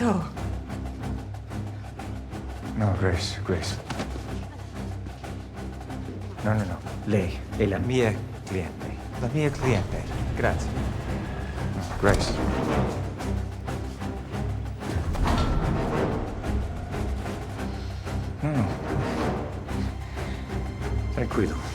Vito! No, Grace. No. Lei è la mia cliente. La mia cliente. Grazie. No, Grace. No. Tranquillo.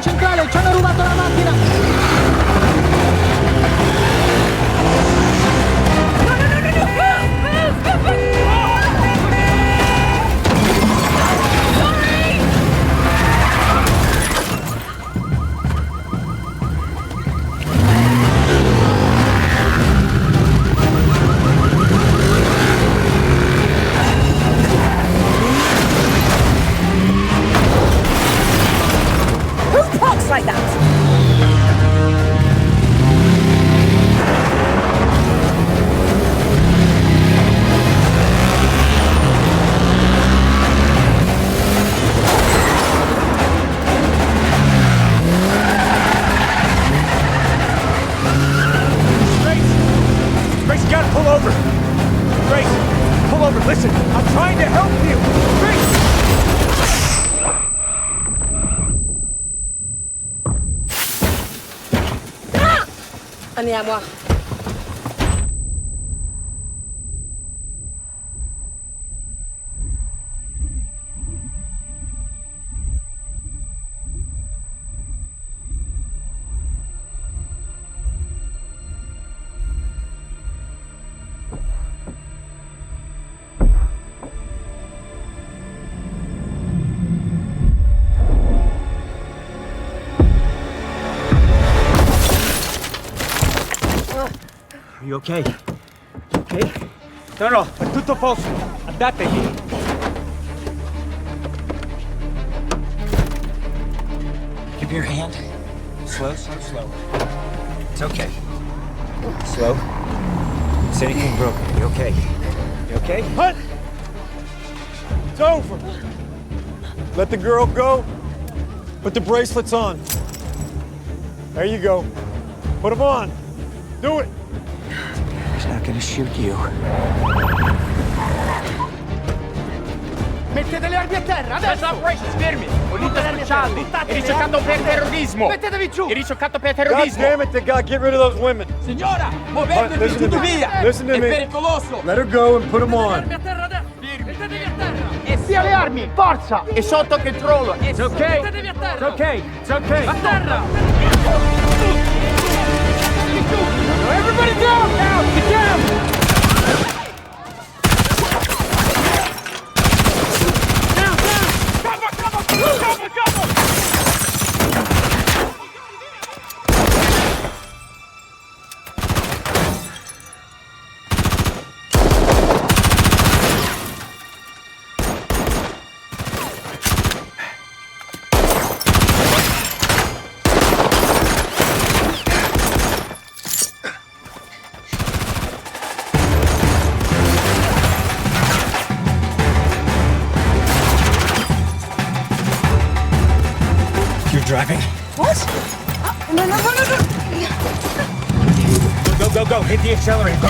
Centrale, ci hanno rubato la macchina! Who parks like that? Grace, you gotta pull over. Grace, pull over. Listen, I'm trying to help you. Grace! Andiamo. You okay? Okay? No, è tutto a posto. Andatevi. Give me your hand. Slow. It's okay. Slow. Is anything broken? You okay? You okay? Hunt! It's over. Let the girl go. Put the bracelets on. There you go. Put them on. Do it. He's not gonna shoot you. Mettete le armi a terra, adesso! Operations, fermi! Unità speciali! È ricercato per terrorismo! Mettetevi giù! È ricercato per God terrorismo! damn it, they gotta get rid of those women. Signora, muovetevi Listen to tutti me. via! Listen to È me. pericoloso! Let her go and put them on. Armi a terra adesso! Mettetevi a terra! È Via le armi, forza! È sotto controllo! It's okay. Mettetevi a terra! It's okay. A terra! Everybody down! Get down! Driving. What? No. Go. Hit the accelerator. Go.